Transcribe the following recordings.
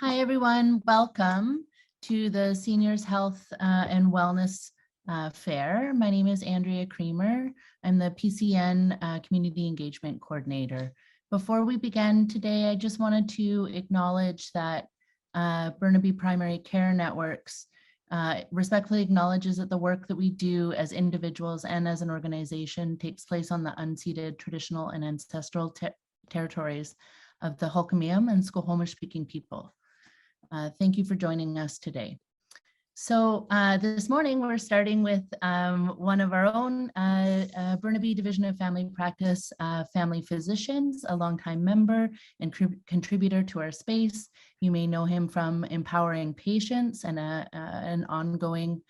Hi, everyone. Welcome to the Seniors Health and Wellness Fair. My name is Andrea Creamer. I'm the PCN Community Engagement Coordinator. Before we begin today, I just wanted to acknowledge that Burnaby Primary Care Networks respectfully acknowledges that the work that we do as individuals and as an organization takes place on the unceded traditional and ancestral territories of the Hul'qumi'num and Squamish speaking people. Thank you for joining us today. So this morning we're starting with one of our own Burnaby Division of Family Practice family physicians, a longtime member and contributor to our space. You may know him from Empowering Patients and an ongoing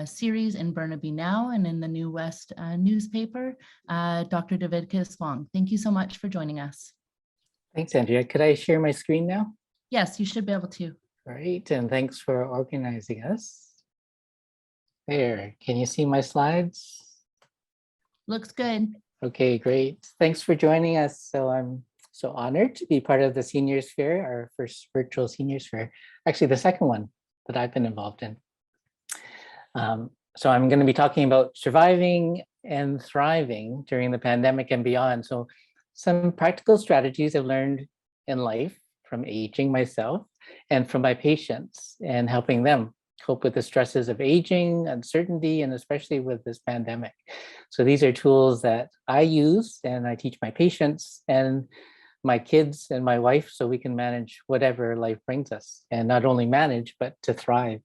series in Burnaby Now and in the New West newspaper, Dr. Davidicus Wong. Thank you so much for joining us. Thanks, Andrea. Could I share my screen now? Yes, you should be able to. Great, and thanks for organizing us. There, can you see my slides? Looks good. Okay, great. Thanks for joining us. So I'm so honored to be part of the Seniors Fair, our first virtual Seniors Fair, actually the second one that I've been involved in. So I'm going to be talking about surviving and thriving during the pandemic and beyond. So some practical strategies I've learned in life from aging myself and from my patients and helping them cope with the stresses of aging, uncertainty, and especially with this pandemic. So these are tools that I use and I teach my patients and my kids and my wife so we can manage whatever life brings us, and not only manage, but to thrive.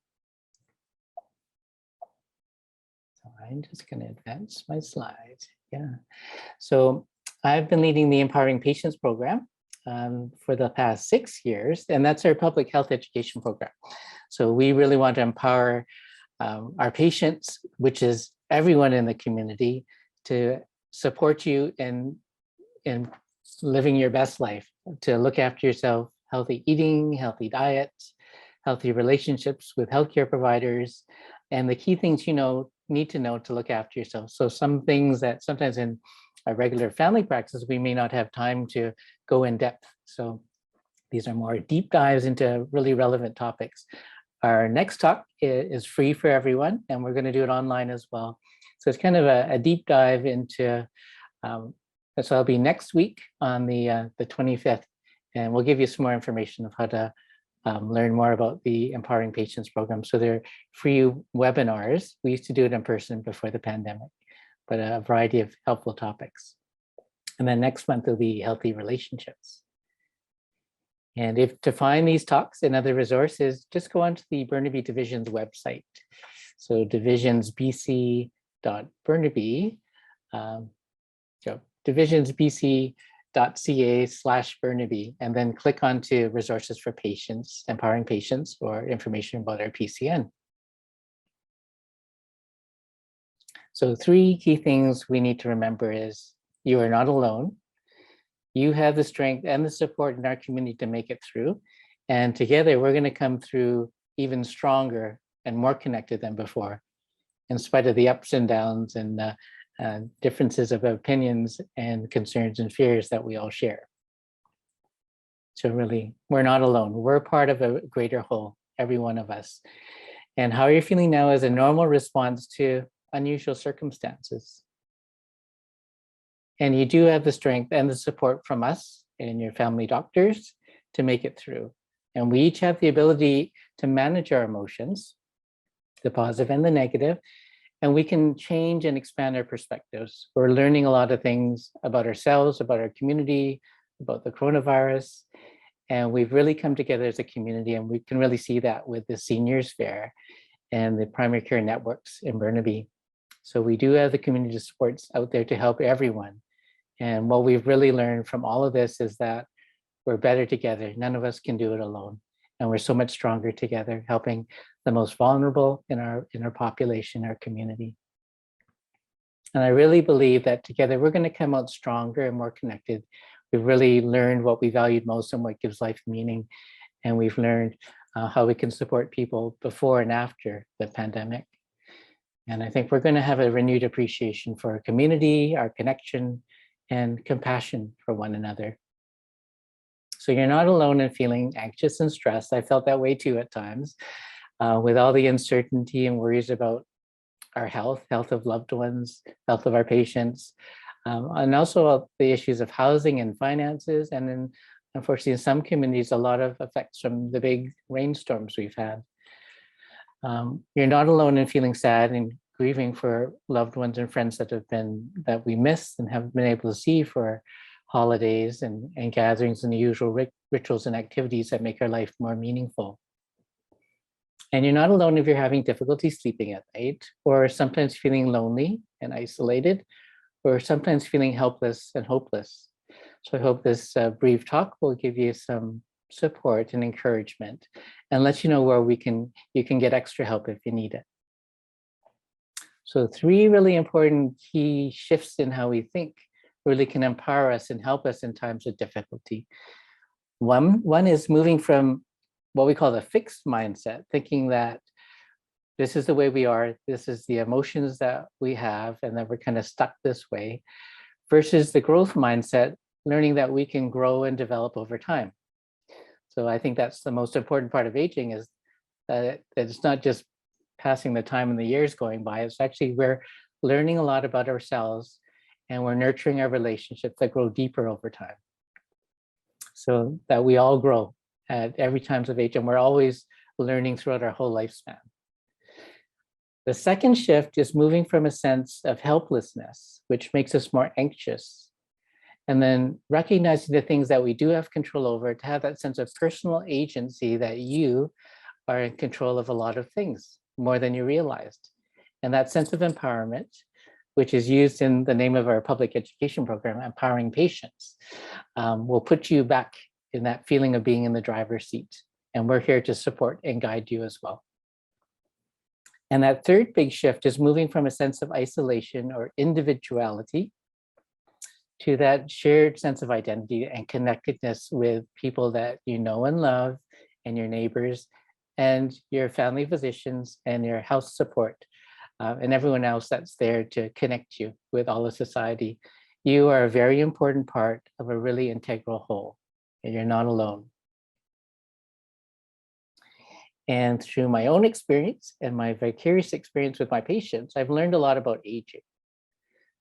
So I'm just going to advance my slides. Yeah. So I've been leading the Empowering Patients program for the past 6 years, and that's our public health education program. So we really want to empower our patients, which is everyone in the community, to support you in living your best life, to look after yourself, healthy eating, healthy diet, healthy relationships with healthcare providers, and the key things need to know to look after yourself. So some things that sometimes in a regular family practice, we may not have time to go in depth. So these are more deep dives into really relevant topics. Our next talk is free for everyone, and we're going to do it online as well. So it's kind of a deep dive into, so I'll be next week on the 25th, and we'll give you some more information of how to learn more about the Empowering Patients program. So they're free webinars. We used to do it in person before the pandemic, but a variety of helpful topics. And then next month will be healthy relationships. And if to find these talks and other resources, just go onto the Burnaby Division's website. So divisionsbc.burnaby, divisionsbc.ca/Burnaby, and then click onto resources for patients, empowering patients, or information about our PCN. So 3 key things we need to remember is you are not alone. You have the strength and the support in our community to make it through. And together we're going to come through even stronger and more connected than before, in spite of the ups and downs and differences of opinions and concerns and fears that we all share. So really, we're not alone. We're part of a greater whole, every one of us. And how you're feeling now is a normal response to unusual circumstances. And you do have the strength and the support from us and your family doctors to make it through. And we each have the ability to manage our emotions, the positive and the negative, and we can change and expand our perspectives. We're learning a lot of things about ourselves, about our community, about the coronavirus, and we've really come together as a community, and we can really see that with the Seniors Fair and the primary care networks in Burnaby. So we do have the community supports out there to help everyone. And what we've really learned from all of this is that we're better together. None of us can do it alone. And we're so much stronger together, helping the most vulnerable in our population, our community. And I really believe that together we're going to come out stronger and more connected. We've really learned what we valued most and what gives life meaning. And we've learned how we can support people before and after the pandemic. And I think we're going to have a renewed appreciation for our community, our connection, and compassion for one another. So you're not alone in feeling anxious and stressed. I felt that way too at times, with all the uncertainty and worries about our health of loved ones, health of our patients, and also the issues of housing and finances. And then, unfortunately, in some communities, a lot of effects from the big rainstorms we've had. You're not alone in feeling sad and grieving for loved ones and friends that we missed and haven't been able to see for holidays and gatherings and the usual rituals and activities that make our life more meaningful. And you're not alone if you're having difficulty sleeping at night, or sometimes feeling lonely and isolated, or sometimes feeling helpless and hopeless. So I hope this brief talk will give you some support and encouragement and let you know where you can get extra help if you need it. So 3 really important key shifts in how we think really can empower us and help us in times of difficulty. One is moving from what we call the fixed mindset, thinking that this is the way we are, this is the emotions that we have, and that we're kind of stuck this way, versus the growth mindset, learning that we can grow and develop over time. So I think that's the most important part of aging, is that it's not just passing the time and the years going by, it's actually we're learning a lot about ourselves and we're nurturing our relationships that grow deeper over time. So that we all grow at every times of age, and we're always learning throughout our whole lifespan. The second shift is moving from a sense of helplessness, which makes us more anxious, and then recognizing the things that we do have control over, to have that sense of personal agency that you are in control of a lot of things, more than you realized. And that sense of empowerment, which is used in the name of our public education program, Empowering Patients, will put you back in that feeling of being in the driver's seat. And we're here to support and guide you as well. And that third big shift is moving from a sense of isolation or individuality to that shared sense of identity and connectedness with people that you know and love, and your neighbors, and your family physicians, and your health support, and everyone else that's there to connect you with all of society. You are a very important part of a really integral whole, and you're not alone. And through my own experience and my vicarious experience with my patients, I've learned a lot about aging.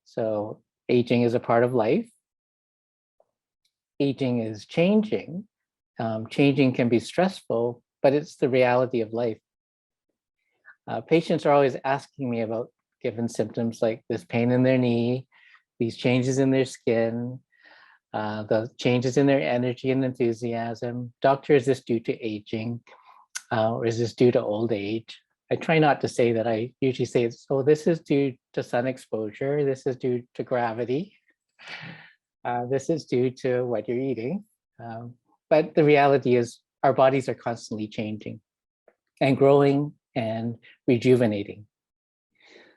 So aging is a part of life. Aging is changing. Changing can be stressful, but it's the reality of life. Patients are always asking me about given symptoms like this pain in their knee, these changes in their skin, the changes in their energy and enthusiasm. Doctor, is this due to aging? Or is this due to old age? I try not to say that. I usually say, oh, this is due to sun exposure. This is due to gravity. This is due to what you're eating. But the reality is our bodies are constantly changing and growing and rejuvenating.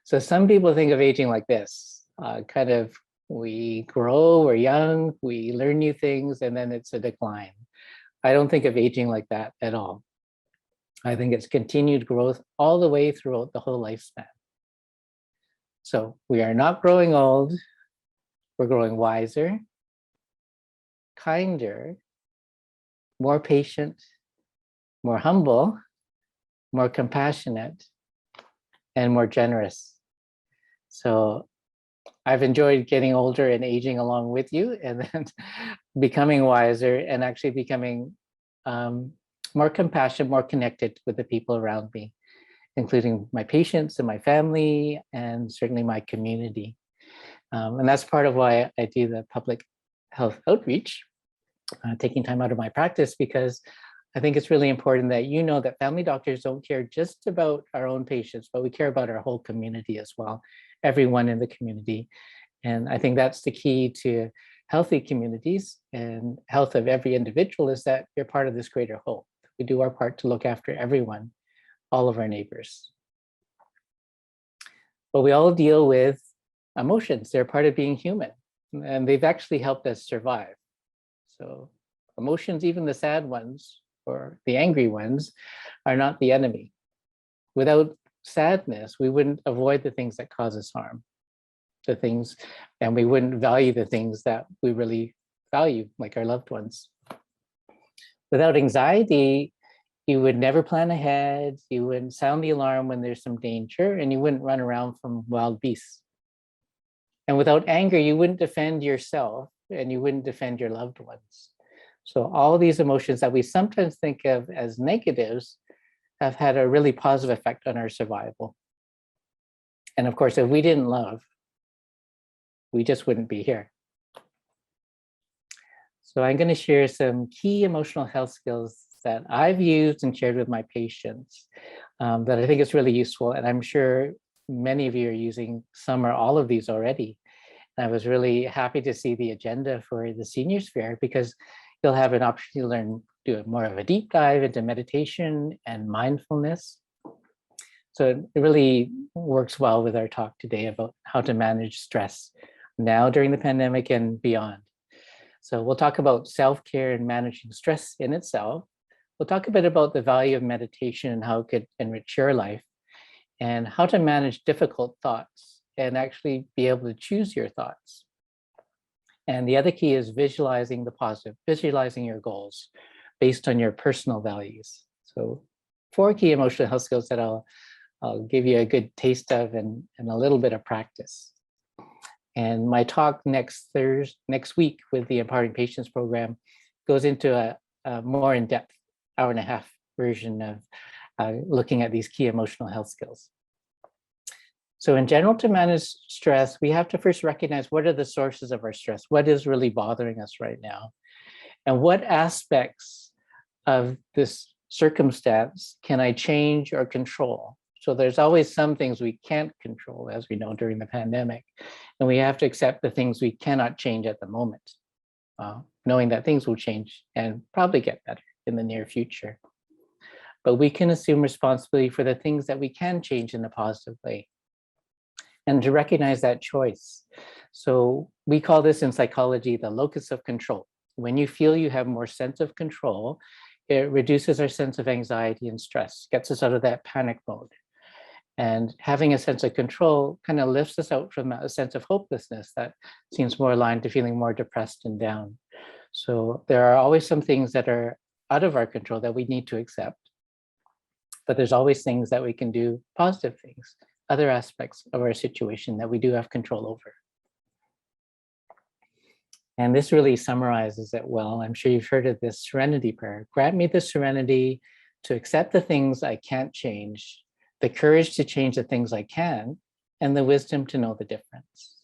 So some people think of aging like this, kind of we grow, we're young, we learn new things, and then it's a decline. I don't think of aging like that at all. I think it's continued growth all the way throughout the whole lifespan. So we are not growing old, we're growing wiser, kinder, more patient, more humble, more compassionate, and more generous. So I've enjoyed getting older and aging along with you, and then becoming wiser and actually becoming more compassionate, more connected with the people around me, including my patients and my family, and certainly my community. And that's part of why I do the public health outreach, taking time out of my practice, because I think it's really important that you know that family doctors don't care just about our own patients, but we care about our whole community as well, everyone in the community. And I think that's the key to healthy communities and health of every individual, is that you're part of this greater whole. We do our part to look after everyone, all of our neighbors. But we all deal with emotions. They're part of being human, and they've actually helped us survive. So emotions, even the sad ones or the angry ones, are not the enemy. Without sadness, we wouldn't avoid the things that cause us harm, and we wouldn't value the things that we really value, like our loved ones. Without anxiety, you would never plan ahead, you wouldn't sound the alarm when there's some danger, and you wouldn't run around from wild beasts. And without anger, you wouldn't defend yourself and you wouldn't defend your loved ones. So all these emotions that we sometimes think of as negatives have had a really positive effect on our survival. And of course, if we didn't love, we just wouldn't be here. So I'm going to share some key emotional health skills that I've used and shared with my patients that I think is really useful. And I'm sure many of you are using some or all of these already. And I was really happy to see the agenda for the Seniors Fair, because you'll have an opportunity to learn, do more of a deep dive into meditation and mindfulness. So it really works well with our talk today about how to manage stress now during the pandemic and beyond. So we'll talk about self-care and managing stress in itself. We'll talk a bit about the value of meditation and how it could enrich your life, and how to manage difficult thoughts and actually be able to choose your thoughts. And the other key is visualizing the positive, visualizing your goals based on your personal values. So 4 key emotional health skills that I'll give you a good taste of and a little bit of practice. And my talk next week with the Empowering Patients program goes into a more in-depth hour-and-a-half version of looking at these key emotional health skills. So in general, to manage stress, we have to first recognize what are the sources of our stress, what is really bothering us right now, and what aspects of this circumstance can I change or control. So there's always some things we can't control, as we know during the pandemic, and we have to accept the things we cannot change at the moment, knowing that things will change and probably get better in the near future. But we can assume responsibility for the things that we can change in a positive way, and to recognize that choice. So we call this in psychology the locus of control. When you feel you have more sense of control, it reduces our sense of anxiety and stress, gets us out of that panic mode. And having a sense of control kind of lifts us out from a sense of hopelessness that seems more aligned to feeling more depressed and down. So there are always some things that are out of our control that we need to accept, but there's always things that we can do, positive things, other aspects of our situation that we do have control over. And this really summarizes it well. I'm sure you've heard of this serenity prayer. Grant me the serenity to accept the things I can't change, the courage to change the things I can, and the wisdom to know the difference.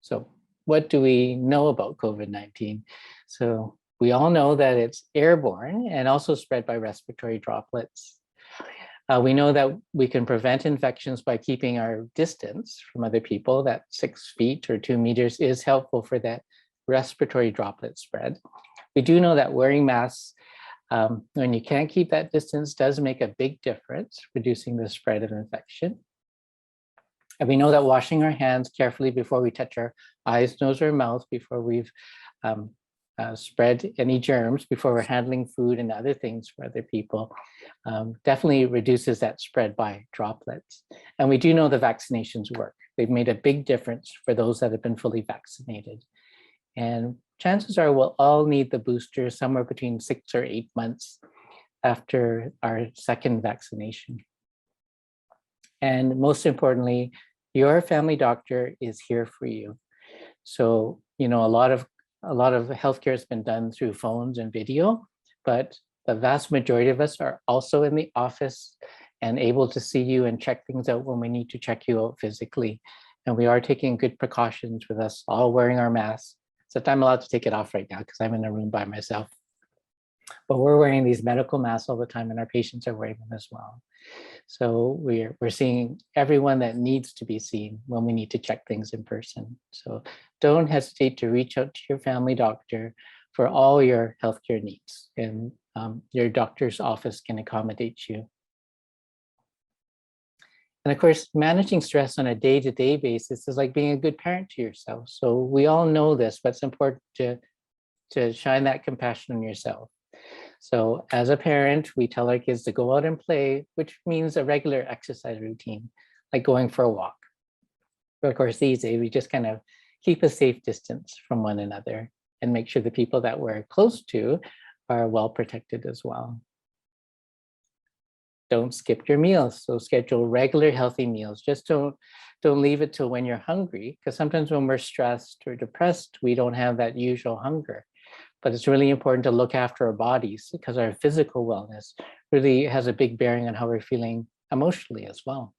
So what do we know about COVID-19? So we all know that it's airborne and also spread by respiratory droplets. We know that we can prevent infections by keeping our distance from other people. That 6 feet or 2 meters is helpful for that respiratory droplet spread. We do know that wearing masks when you can't keep that distance does make a big difference, reducing the spread of infection. And we know that washing our hands carefully before we touch our eyes, nose, or mouth, before we've spread any germs, before we're handling food and other things for other people, definitely reduces that spread by droplets. And we do know the vaccinations work. They've made a big difference for those that have been fully vaccinated. And chances are we'll all need the booster somewhere between 6 or 8 months after our second vaccination. And most importantly, your family doctor is here for you. So, you know, a lot of healthcare has been done through phones and video, but the vast majority of us are also in the office and able to see you and check things out when we need to check you out physically. And we are taking good precautions with us all wearing our masks. Except I'm allowed to take it off right now because I'm in a room by myself. But we're wearing these medical masks all the time, and our patients are wearing them as well. So we're seeing everyone that needs to be seen when we need to check things in person. So don't hesitate to reach out to your family doctor for all your healthcare needs, and your doctor's office can accommodate you. And of course, managing stress on a day-to-day basis is like being a good parent to yourself. So we all know this, but it's important to shine that compassion on yourself. So as a parent, we tell our kids to go out and play, which means a regular exercise routine, like going for a walk. But of course, these days, we just kind of keep a safe distance from one another and make sure the people that we're close to are well protected as well. Don't skip your meals. So schedule regular healthy meals. Just don't leave it till when you're hungry, because sometimes when we're stressed or depressed, we don't have that usual hunger. But it's really important to look after our bodies, because our physical wellness really has a big bearing on how we're feeling emotionally as well.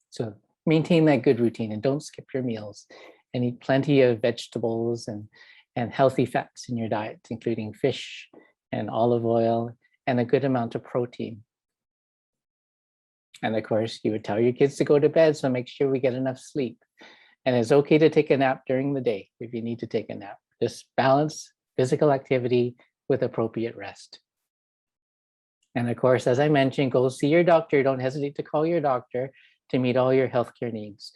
So maintain that good routine and don't skip your meals, and eat plenty of vegetables and healthy fats in your diet, including fish and olive oil and a good amount of protein. And of course, you would tell your kids to go to bed, so make sure we get enough sleep. And it's okay to take a nap during the day if you need to take a nap. Just balance physical activity with appropriate rest. And of course, as I mentioned, go see your doctor. Don't hesitate to call your doctor to meet all your healthcare needs,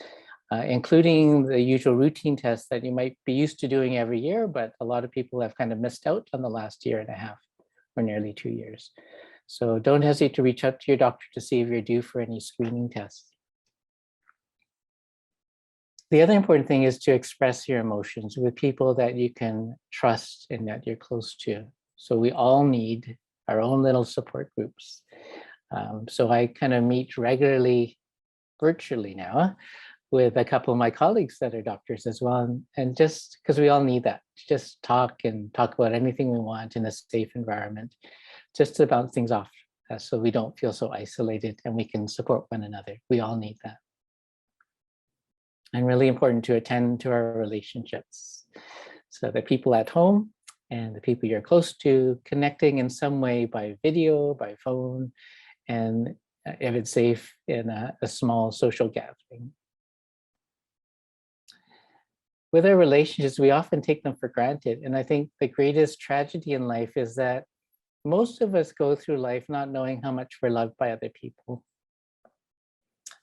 including the usual routine tests that you might be used to doing every year, but a lot of people have kind of missed out on the last year and a half or nearly 2 years. So don't hesitate to reach out to your doctor to see if you're due for any screening tests. The other important thing is to express your emotions with people that you can trust and that you're close to. So we all need our own little support groups. So I kind of meet regularly virtually now with a couple of my colleagues that are doctors as well. And just because we all need that, just talk about anything we want in a safe environment, just to bounce things off, so we don't feel so isolated and we can support one another. We all need that. And really important to attend to our relationships. So the people at home and the people you're close to, connecting in some way by video, by phone, and if it's safe, in a small social gathering. With our relationships, we often take them for granted. And I think the greatest tragedy in life is that most of us go through life not knowing how much we're loved by other people.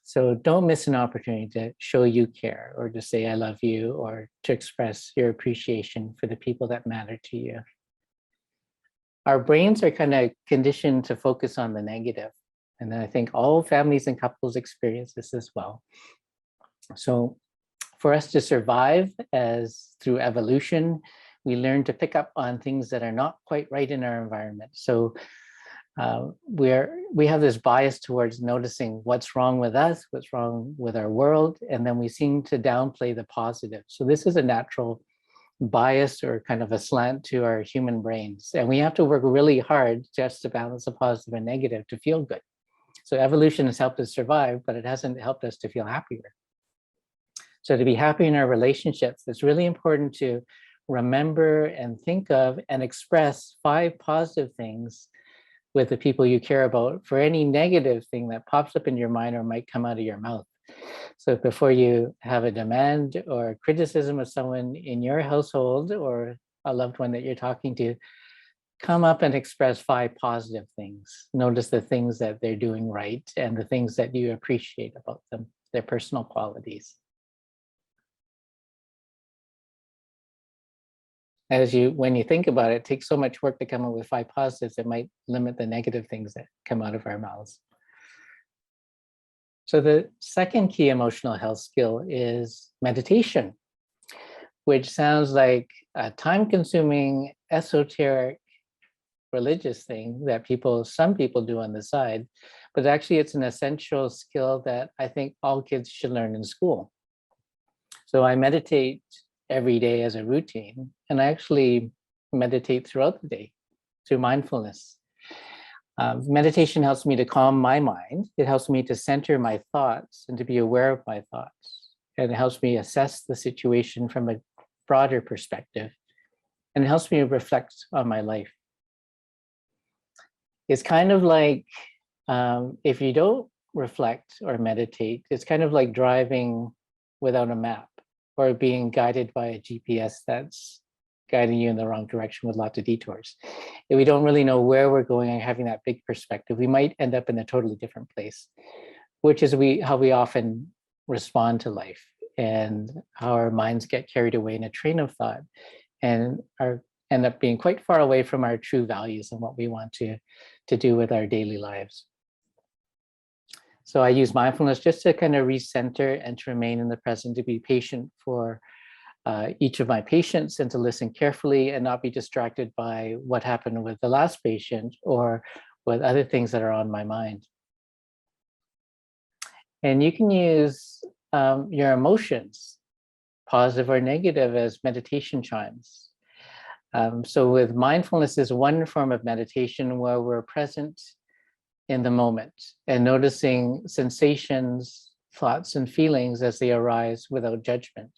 So don't miss an opportunity to show you care, or to say I love you, or to express your appreciation for the people that matter to you. Our brains are kind of conditioned to focus on the negative. And I think all families and couples experience this as well. So for us to survive as through evolution, we learn to pick up on things that are not quite right in our environment. So we have this bias towards noticing what's wrong with us, what's wrong with our world, and then we seem to downplay the positive. So this is a natural bias, or kind of a slant to our human brains. And we have to work really hard just to balance the positive and negative to feel good. So evolution has helped us survive, but it hasn't helped us to feel happier. So to be happy in our relationships, it's really important to remember and think of and express 5 positive things with the people you care about for any negative thing that pops up in your mind or might come out of your mouth. So before you have a demand or criticism of someone in your household or a loved one that you're talking to, come up and express 5 positive things. Notice the things that they're doing right and the things that you appreciate about them, their personal qualities. When you think about it, it takes so much work to come up with 5 positives, it might limit the negative things that come out of our mouths. So the second key emotional health skill is meditation, which sounds like a time-consuming, esoteric, religious thing that some people do on the side, but actually it's an essential skill that I think all kids should learn in school. So I meditate every day as a routine, and I actually meditate throughout the day through mindfulness. Meditation helps me to calm my mind. It helps me to center my thoughts and to be aware of my thoughts. And it helps me assess the situation from a broader perspective. And it helps me reflect on my life. It's kind of like, if you don't reflect or meditate, it's kind of like driving without a map, or being guided by a GPS that's guiding you in the wrong direction with lots of detours. If we don't really know where we're going and having that big perspective, we might end up in a totally different place, which is how we often respond to life, and how our minds get carried away in a train of thought and end up being quite far away from our true values and what we want to do with our daily lives. So I use mindfulness just to kind of recenter and to remain in the present, to be patient for each of my patients and to listen carefully and not be distracted by what happened with the last patient or with other things that are on my mind. And you can use your emotions, positive or negative, as meditation chimes. So with mindfulness is one form of meditation where we're present in the moment and noticing sensations, thoughts, and feelings as they arise without judgment.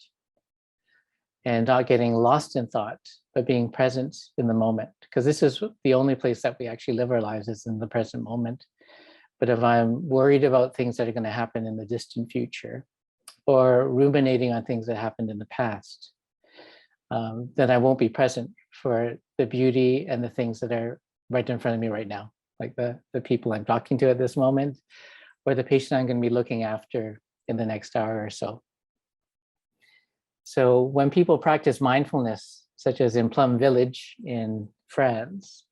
And not getting lost in thought, but being present in the moment. Because this is the only place that we actually live our lives, is in the present moment. But if I'm worried about things that are going to happen in the distant future, or ruminating on things that happened in the past, then I won't be present for the beauty and the things that are right in front of me right now, like the people I'm talking to at this moment, or the patient I'm going to be looking after in the next hour or so. So when people practice mindfulness, such as in Plum Village in France,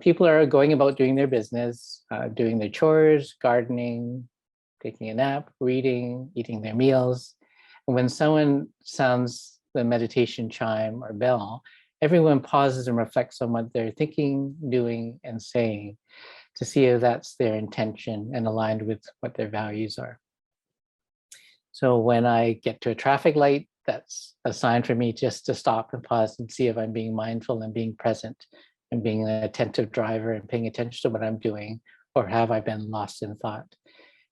people are going about doing their business, doing their chores, gardening, taking a nap, reading, eating their meals. And when someone sounds the meditation chime or bell, everyone pauses and reflects on what they're thinking, doing, and saying to see if that's their intention and aligned with what their values are. So when I get to a traffic light, that's a sign for me just to stop and pause and see if I'm being mindful and being present and being an attentive driver and paying attention to what I'm doing, or have I been lost in thought?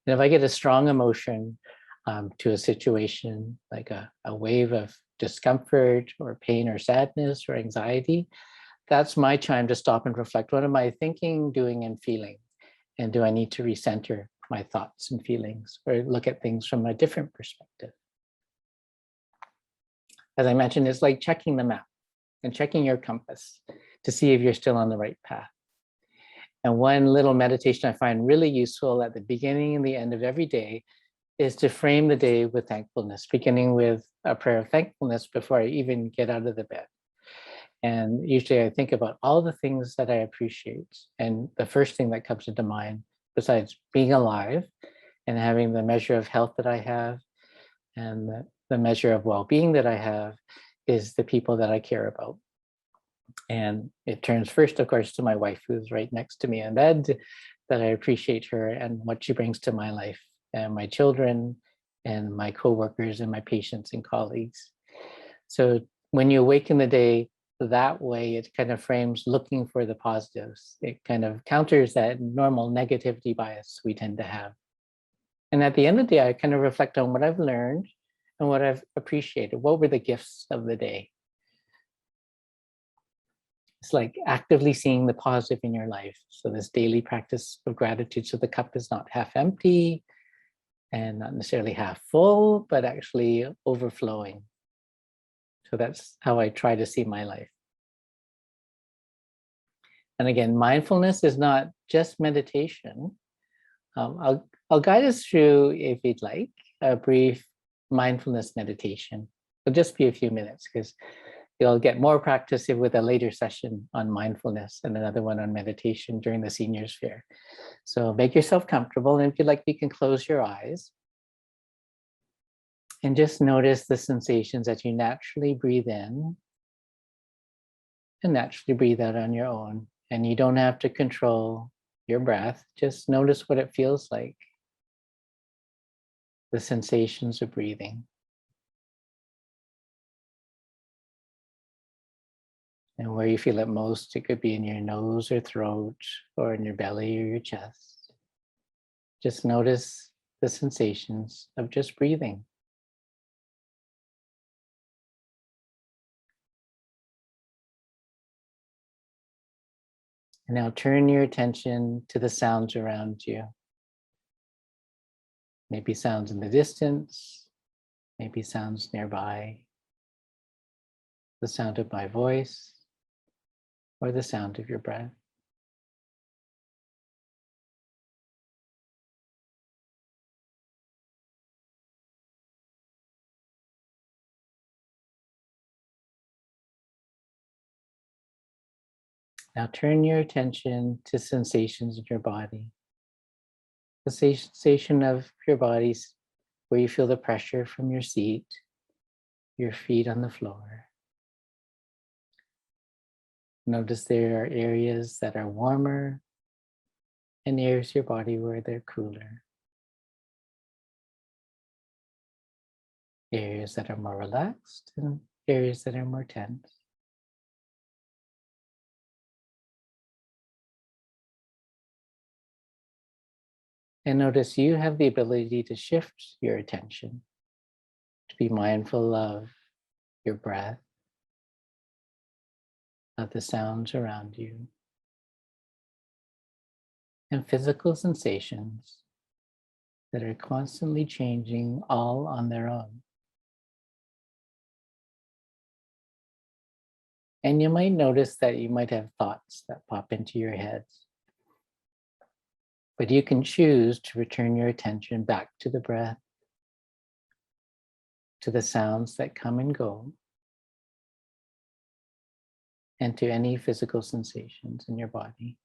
And if I get a strong emotion to a situation, like a wave of discomfort or pain or sadness or anxiety, that's my time to stop and reflect. What am I thinking, doing, and feeling? And do I need to recenter my thoughts and feelings, or look at things from a different perspective? As I mentioned, it's like checking the map and checking your compass to see if you're still on the right path. And one little meditation I find really useful at the beginning and the end of every day is to frame the day with thankfulness, beginning with a prayer of thankfulness before I even get out of the bed. And usually I think about all the things that I appreciate. And the first thing that comes into mind, besides being alive and having the measure of health that I have and the measure of well-being that I have, is the people that I care about. And it turns first, of course, to my wife, who's right next to me in bed, that I appreciate her and what she brings to my life, and my children and my coworkers and my patients and colleagues. So when you awaken the day that way, it kind of frames looking for the positives. It kind of counters that normal negativity bias we tend to have. And at the end of the day, I kind of reflect on what I've learned and what I've appreciated. What were the gifts of the day? It's like actively seeing the positive in your life. So this daily practice of gratitude, so the cup is not half empty and not necessarily half full, but actually overflowing. So that's how I try to see my life. And again, mindfulness is not just meditation. I'll guide us through, if you'd like, a brief mindfulness meditation. It'll just be a few minutes, because you'll get more practice with a later session on mindfulness and another one on meditation during the seniors fair. So make yourself comfortable, and if you'd like, you can close your eyes and just notice the sensations that you naturally breathe in and naturally breathe out on your own. And you don't have to control your breath. Just notice what it feels like, the sensations of breathing. And where you feel it most, it could be in your nose or throat, or in your belly or your chest. Just notice the sensations of just breathing. And now turn your attention to the sounds around you. Maybe sounds in the distance, maybe sounds nearby. The sound of my voice, or the sound of your breath. Now turn your attention to sensations in your body. The sensation of your body where you feel the pressure from your seat, your feet on the floor. Notice there are areas that are warmer and areas of your body where they're cooler. Areas that are more relaxed and areas that are more tense. And notice you have the ability to shift your attention, to be mindful of your breath, of the sounds around you, and physical sensations that are constantly changing all on their own. And you might notice that you might have thoughts that pop into your heads. But you can choose to return your attention back to the breath, to the sounds that come and go, and to any physical sensations in your body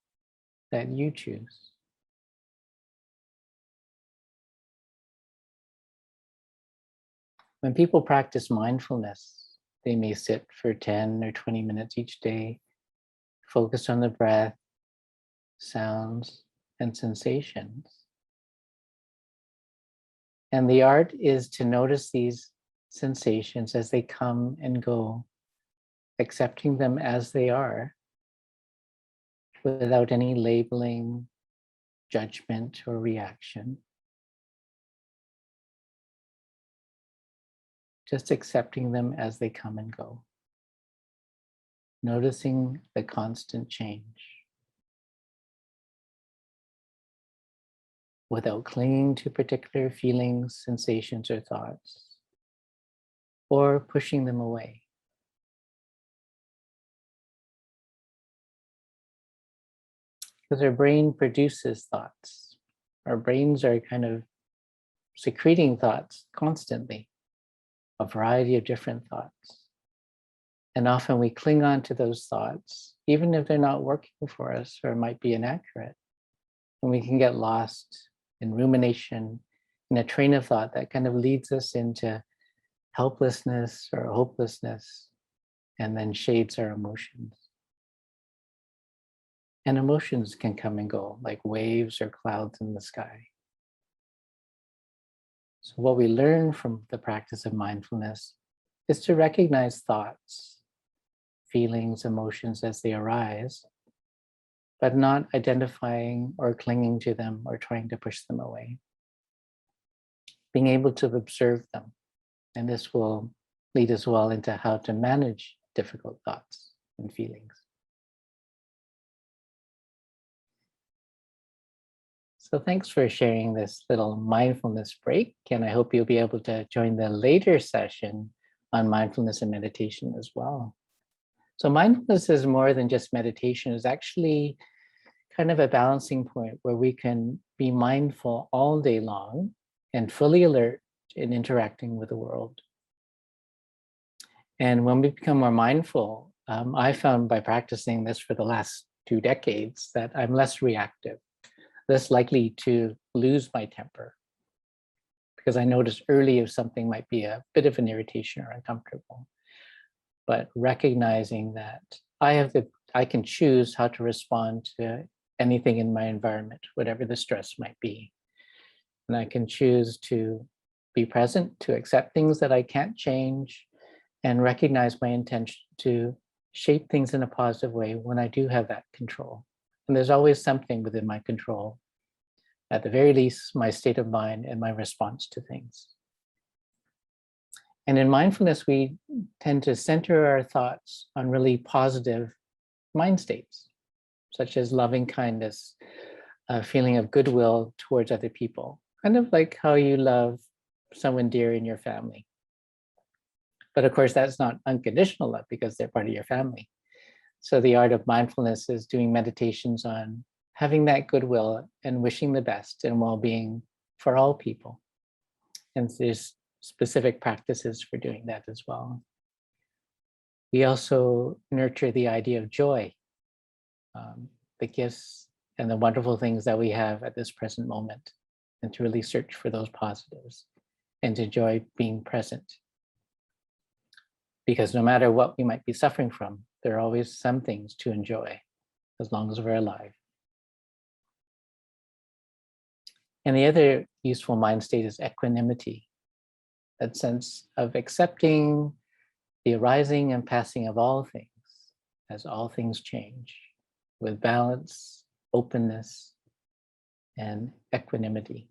that you choose. When people practice mindfulness, they may sit for 10 or 20 minutes each day, focused on the breath, sounds, and sensations. And the art is to notice these sensations as they come and go, accepting them as they are, without any labeling, judgment, or reaction. Just accepting them as they come and go. Noticing the constant change. Without clinging to particular feelings, sensations, or thoughts, or pushing them away. Because our brain produces thoughts. Our brains are kind of secreting thoughts constantly, a variety of different thoughts. And often we cling on to those thoughts, even if they're not working for us or might be inaccurate. And we can get lost in rumination, in a train of thought that kind of leads us into helplessness or hopelessness, and then shades our emotions. And emotions can come and go like waves or clouds in the sky. So what we learn from the practice of mindfulness is to recognize thoughts, feelings, emotions as they arise, but not identifying or clinging to them or trying to push them away. Being able to observe them. And this will lead us well into how to manage difficult thoughts and feelings. So thanks for sharing this little mindfulness break, and I hope you'll be able to join the later session on mindfulness and meditation as well. So mindfulness is more than just meditation. It's actually kind of a balancing point where we can be mindful all day long and fully alert in interacting with the world. And when we become more mindful, I found by practicing this for the last 2 decades that I'm less reactive, less likely to lose my temper, because I noticed early if something might be a bit of an irritation or uncomfortable. But recognizing that I can choose how to respond to anything in my environment, whatever the stress might be. And I can choose to be present, to accept things that I can't change, and recognize my intention to shape things in a positive way when I do have that control. And there's always something within my control, at the very least, my state of mind and my response to things. And in mindfulness, we tend to center our thoughts on really positive mind states, such as loving kindness, a feeling of goodwill towards other people, kind of like how you love someone dear in your family. But of course, that's not unconditional love because they're part of your family. So the art of mindfulness is doing meditations on having that goodwill and wishing the best and well-being for all people. And there's specific practices for doing that as well. We also nurture the idea of joy, the gifts and the wonderful things that we have at this present moment, and to really search for those positives and to enjoy being present. because no matter what we might be suffering from, there are always some things to enjoy as long as we're alive. And the other useful mind state is equanimity, that sense of accepting the arising and passing of all things as all things change, with balance, openness, and equanimity.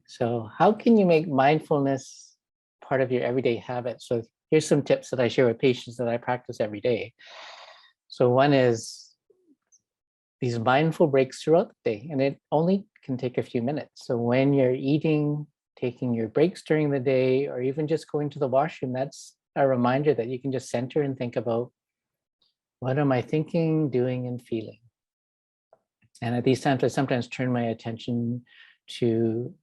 So how can you make mindfulness part of your everyday habit? So here's some tips that I share with patients that I practice every day. So one is these mindful breaks throughout the day, and it only can take a few minutes. So when you're eating, taking your breaks during the day, or even just going to the washroom, that's a reminder that you can just center and think about, what am I thinking, doing, and feeling? And at these times, I sometimes turn my attention to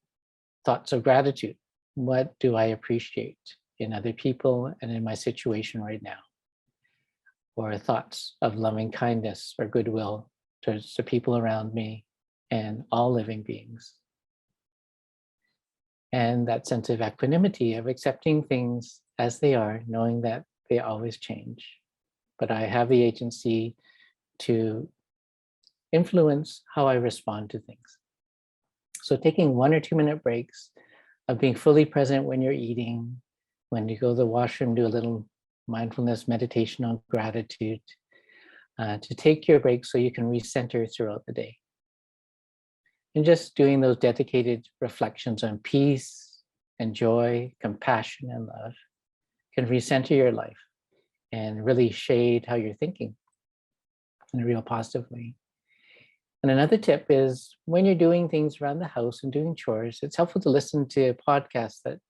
thoughts of gratitude. What do I appreciate in other people and in my situation right now? Or thoughts of loving kindness or goodwill towards the people around me and all living beings. And that sense of equanimity, of accepting things as they are, knowing that they always change. But I have the agency to influence how I respond to things. So taking 1 or 2 minute breaks of being fully present when you're eating, when you go to the washroom, do a little mindfulness meditation on gratitude, to take your break so you can recenter throughout the day. And just doing those dedicated reflections on peace and joy, compassion and love can recenter your life and really shade how you're thinking in a real positive way. And another tip is when you're doing things around the house and doing chores, it's helpful to listen to podcasts that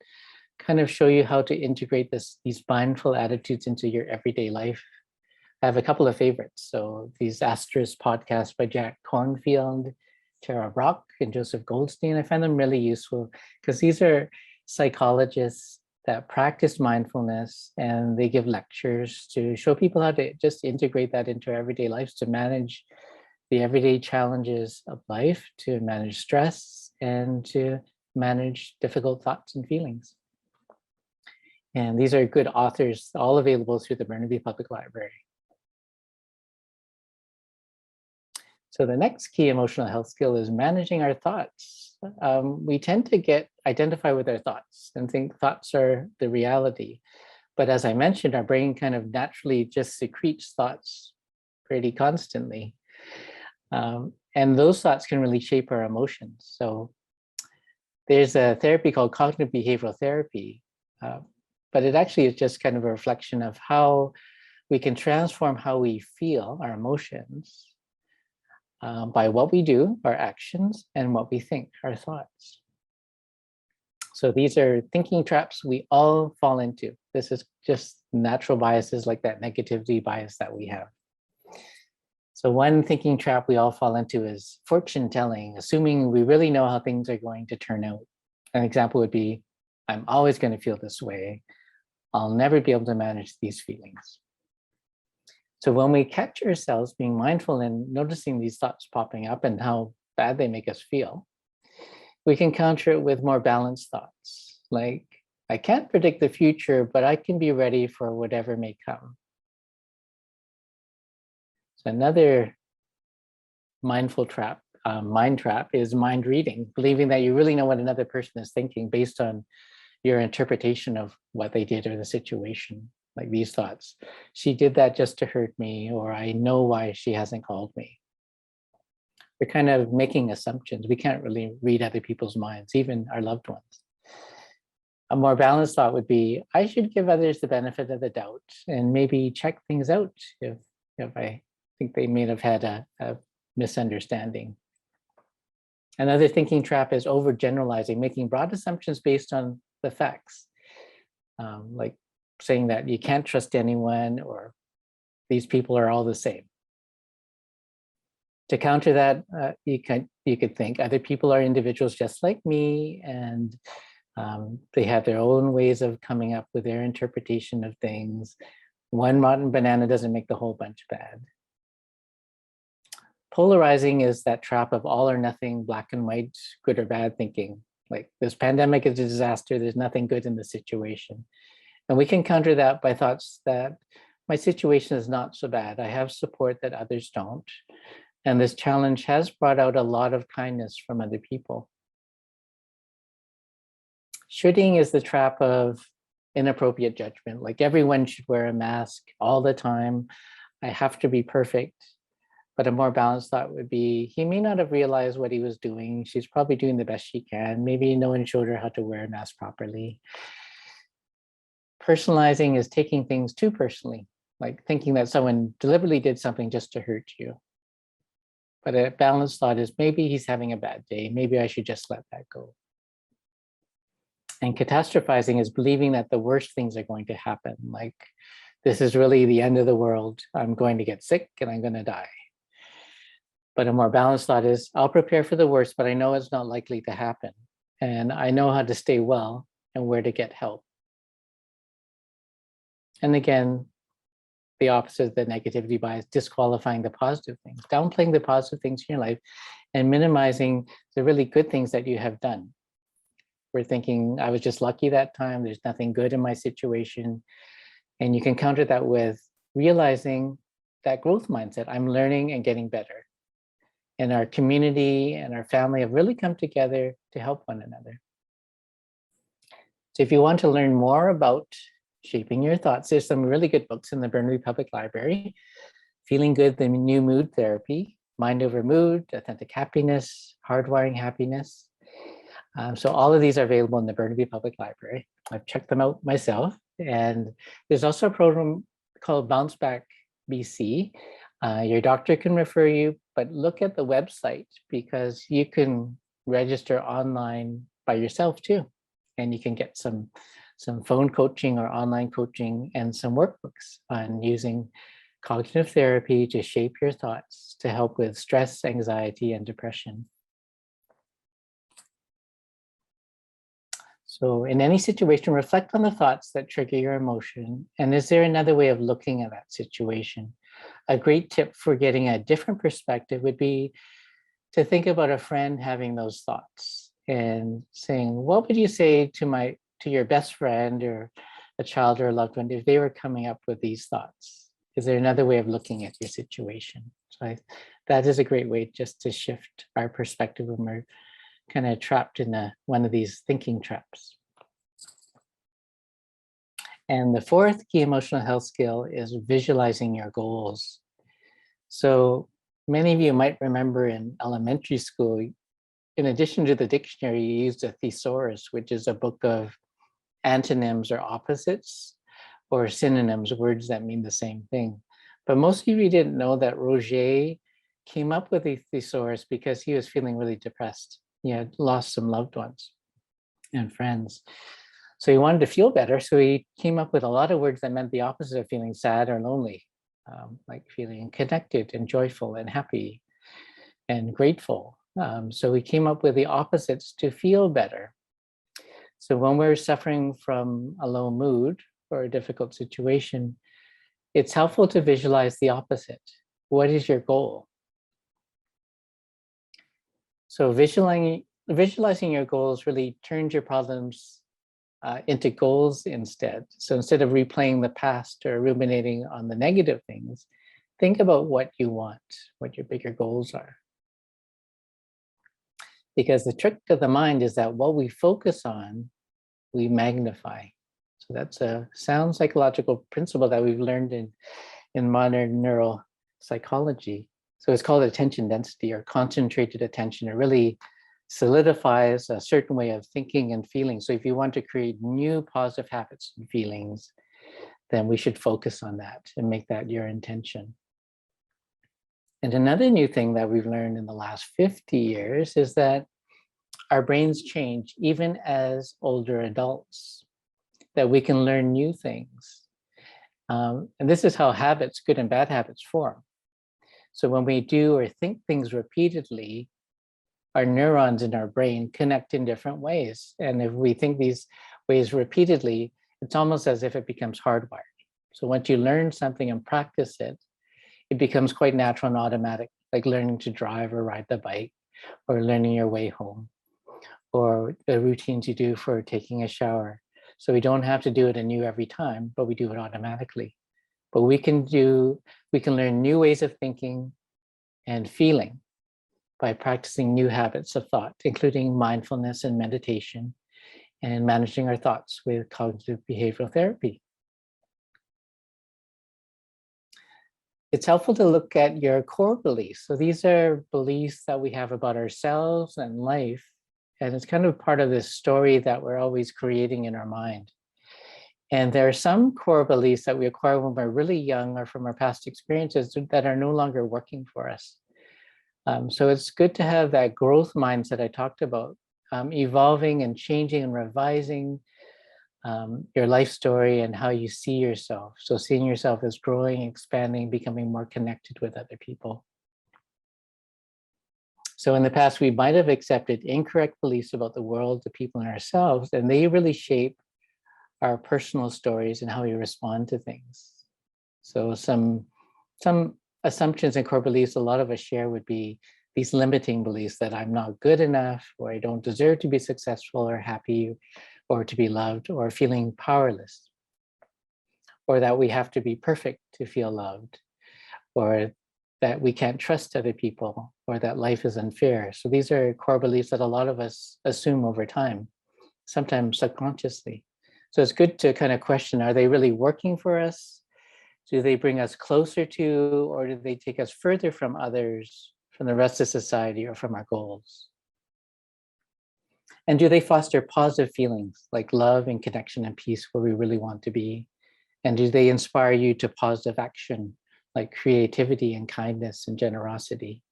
kind of show you how to integrate these mindful attitudes into your everyday life. I have a couple of favorites. So these Asterisk podcasts by Jack Cornfield, Tara Brock, and Joseph Goldstein, I find them really useful because these are psychologists that practice mindfulness, and they give lectures to show people how to just integrate that into our everyday lives to manage the everyday challenges of life, to manage stress, and to manage difficult thoughts and feelings. And these are good authors, all available through the Burnaby Public Library. So the next key emotional health skill is managing our thoughts. We tend to identify with our thoughts and think thoughts are the reality. But as I mentioned, our brain kind of naturally just secretes thoughts pretty constantly. And those thoughts can really shape our emotions. So there's a therapy called cognitive behavioral therapy, but it actually is just kind of a reflection of how we can transform how we feel, our emotions, by what we do, our actions, and what we think, our thoughts. So these are thinking traps we all fall into. This is just natural biases like that negativity bias that we have. So one thinking trap we all fall into is fortune telling, assuming we really know how things are going to turn out. An example would be, I'm always going to feel this way. I'll never be able to manage these feelings. So when we catch ourselves being mindful and noticing these thoughts popping up and how bad they make us feel, we can counter it with more balanced thoughts, like, I can't predict the future, but I can be ready for whatever may come. So another mindful trap, mind trap, is mind reading, believing that you really know what another person is thinking based on your interpretation of what they did or the situation. Like these thoughts, she did that just to hurt me, or I know why she hasn't called me. We're kind of making assumptions. We can't really read other people's minds, even our loved ones. A more balanced thought would be, I should give others the benefit of the doubt and maybe check things out if I think they may have had a misunderstanding. Another thinking trap is overgeneralizing, making broad assumptions based on the facts. Like saying that you can't trust anyone, or these people are all the same. To counter that, you could think other people are individuals just like me, and they have their own ways of coming up with their interpretation of things. One rotten banana doesn't make the whole bunch bad. Polarizing is that trap of all or nothing, black and white, good or bad thinking. Like this pandemic is a disaster. There's nothing good in the situation. And we can counter that by thoughts that my situation is not so bad. I have support that others don't. And this challenge has brought out a lot of kindness from other people. Shooting is the trap of inappropriate judgment. Like everyone should wear a mask all the time. I have to be perfect. But a more balanced thought would be, he may not have realized what he was doing. She's probably doing the best she can. Maybe no one showed her how to wear a mask properly. Personalizing is taking things too personally, like thinking that someone deliberately did something just to hurt you. But a balanced thought is, maybe he's having a bad day. Maybe I should just let that go. And catastrophizing is believing that the worst things are going to happen. Like, this is really the end of the world. I'm going to get sick and I'm going to die. But a more balanced thought is, I'll prepare for the worst, but I know it's not likely to happen. And I know how to stay well and where to get help. And again, the opposite of the negativity bias, disqualifying the positive things, downplaying the positive things in your life and minimizing the really good things that you have done. We're thinking, I was just lucky that time. There's nothing good in my situation. And you can counter that with realizing that growth mindset. I'm learning and getting better. And our community and our family have really come together to help one another. So if you want to learn more about shaping your thoughts, there's some really good books in the Burnaby Public Library. Feeling Good, the New Mood Therapy, Mind Over Mood, Authentic Happiness, Hardwiring Happiness. So all of these are available in the Burnaby Public Library. I've checked them out myself. And there's also a program called Bounce Back BC. Your doctor can refer you, but look at the website because you can register online by yourself too. And you can get some phone coaching or online coaching and some workbooks on using cognitive therapy to shape your thoughts to help with stress, anxiety, and depression. So in any situation, reflect on the thoughts that trigger your emotion. And is there another way of looking at that situation? A great tip for getting a different perspective would be to think about a friend having those thoughts and saying, what would you say to your best friend or a child or a loved one if they were coming up with these thoughts? Is there another way of looking at your situation? So that is a great way just to shift our perspective when we're kind of trapped in one of these thinking traps. And the fourth key emotional health skill is visualizing your goals. So many of you might remember in elementary school, in addition to the dictionary, you used a thesaurus, which is a book of antonyms or opposites or synonyms, words that mean the same thing. But most of you didn't know that Roger came up with a thesaurus because he was feeling really depressed. He had lost some loved ones and friends. So he wanted to feel better. So he came up with a lot of words that meant the opposite of feeling sad or lonely, like feeling connected and joyful and happy and grateful. So he came up with the opposites to feel better. So when we're suffering from a low mood or a difficult situation, it's helpful to visualize the opposite. What is your goal? So visualizing your goals really turns your problems into goals instead. So instead of replaying the past or ruminating on the negative things, think about what you want, what your bigger goals are. Because the trick of the mind is that what we focus on, we magnify. So that's a sound psychological principle that we've learned in modern neuropsychology. So it's called attention density or concentrated attention. It really solidifies a certain way of thinking and feeling. So if you want to create new positive habits and feelings, then we should focus on that and make that your intention. And another new thing that we've learned in the last 50 years is that our brains change even as older adults, that we can learn new things. And this is how habits, good and bad habits, form. So when we do or think things repeatedly, our neurons in our brain connect in different ways. And if we think these ways repeatedly, it's almost as if it becomes hardwired. So once you learn something and practice it, it becomes quite natural and automatic, like learning to drive or ride the bike or learning your way home or the routines you do for taking a shower. So we don't have to do it anew every time, but we do it automatically. But we can learn new ways of thinking and feeling by practicing new habits of thought, including mindfulness and meditation, and managing our thoughts with cognitive behavioral therapy. It's helpful to look at your core beliefs. So these are beliefs that we have about ourselves and life. And it's kind of part of this story that we're always creating in our mind. And there are some core beliefs that we acquire when we're really young or from our past experiences that are no longer working for us. So it's good to have that growth mindset I talked about, evolving and changing and revising your life story and how you see yourself. So seeing yourself as growing, expanding, becoming more connected with other people. So in the past, we might have accepted incorrect beliefs about the world, the people, and ourselves, and they really shape our personal stories and how we respond to things. So some assumptions and core beliefs a lot of us share would be these limiting beliefs that I'm not good enough, or I don't deserve to be successful or happy, or to be loved, or feeling powerless, or that we have to be perfect to feel loved, or that we can't trust other people, or that life is unfair. So these are core beliefs that a lot of us assume over time, sometimes subconsciously. So it's good to kind of question, are they really working for us? Do they bring us closer to, or do they take us further from others, from the rest of society, or from our goals? And do they foster positive feelings like love and connection and peace where we really want to be? And do they inspire you to positive action like creativity and kindness and generosity?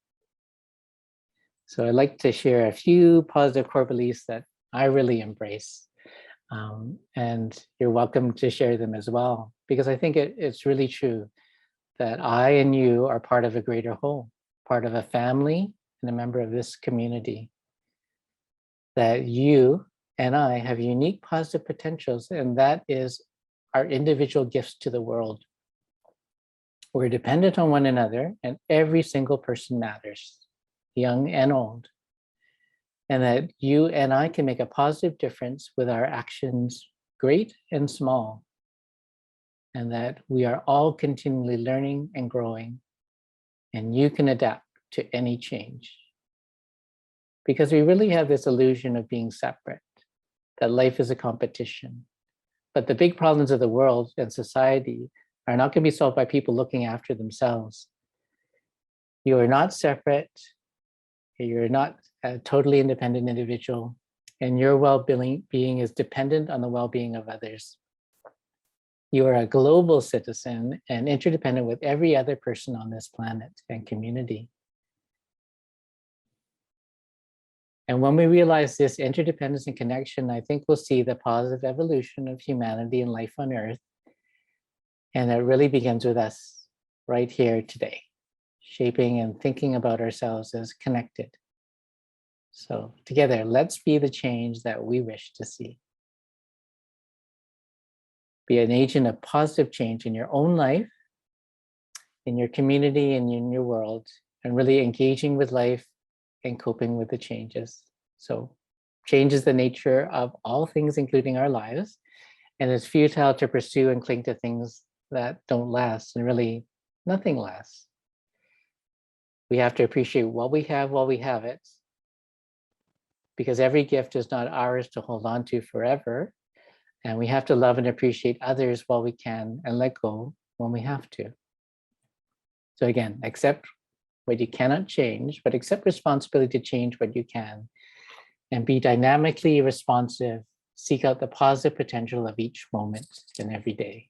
So I'd like to share a few positive core beliefs that I really embrace. And you're welcome to share them as well, because I think it's really true that I and you are part of a greater whole, part of a family and a member of this community. That you and I have unique positive potentials, and that is our individual gifts to the world. We're dependent on one another, and every single person matters, young and old. And that you and I can make a positive difference with our actions, great and small. And that we are all continually learning and growing, and you can adapt to any change. Because we really have this illusion of being separate, that life is a competition. But the big problems of the world and society are not going to be solved by people looking after themselves. You are not separate. You're not a totally independent individual, and your well-being is dependent on the well-being of others. You are a global citizen and interdependent with every other person on this planet and community. And when we realize this interdependence and connection, I think we'll see the positive evolution of humanity and life on Earth. And it really begins with us right here today, shaping and thinking about ourselves as connected. So together, let's be the change that we wish to see. Be an agent of positive change in your own life, in your community, and in your world, and really engaging with life and coping with the changes. So change is the nature of all things, including our lives, and it's futile to pursue and cling to things that don't last, and really nothing lasts. We have to appreciate what we have while we have it, because every gift is not ours to hold on to forever. And we have to love and appreciate others while we can, and let go when we have to. So again, accept what you cannot change, but accept responsibility to change what you can, and be dynamically responsive. Seek out the positive potential of each moment and every day.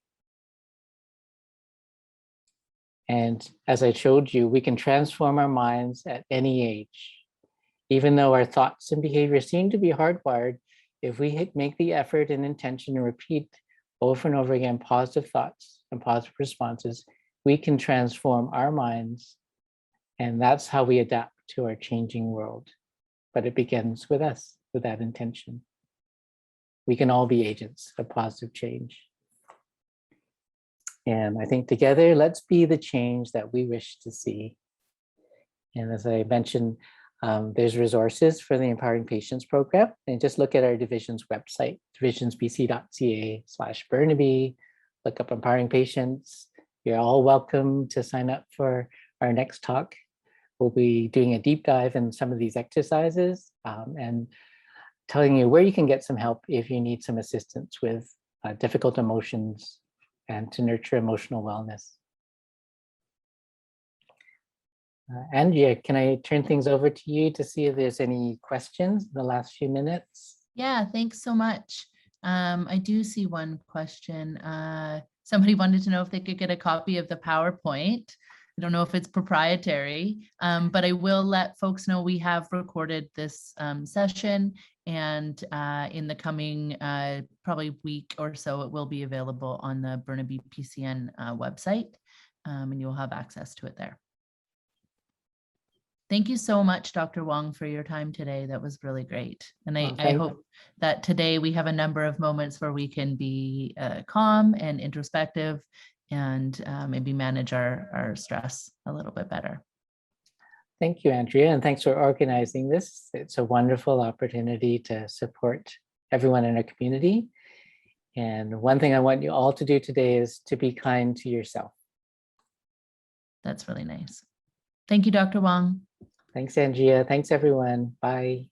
And as I showed you, we can transform our minds at any age. Even though our thoughts and behavior seem to be hardwired, if we make the effort and intention to repeat over and over again positive thoughts and positive responses, we can transform our minds. And that's how we adapt to our changing world. But it begins with us, with that intention. We can all be agents of positive change. And I think together, let's be the change that we wish to see. And as I mentioned, There's resources for the Empowering Patients program, and just look at our division's website, divisionsbc.ca/Burnaby, look up Empowering Patients. You're all welcome to sign up for our next talk. We'll be doing a deep dive in some of these exercises and telling you where you can get some help if you need some assistance with difficult emotions and to nurture emotional wellness. Andrea, can I turn things over to you to see if there's any questions in the last few minutes? Yeah, thanks so much. I do see one question. Somebody wanted to know if they could get a copy of the PowerPoint. I don't know if it's proprietary, but I will let folks know we have recorded this session, and in the coming probably week or so, it will be available on the Burnaby PCN website, and you'll have access to it there. Thank you so much, Dr. Wong, for your time today. That was really great. And I hope that today we have a number of moments where we can be calm and introspective and maybe manage our stress a little bit better. Thank you, Andrea, and thanks for organizing this. It's a wonderful opportunity to support everyone in our community. And one thing I want you all to do today is to be kind to yourself. That's really nice. Thank you, Dr. Wong. Thanks, Andrea. Thanks, everyone. Bye.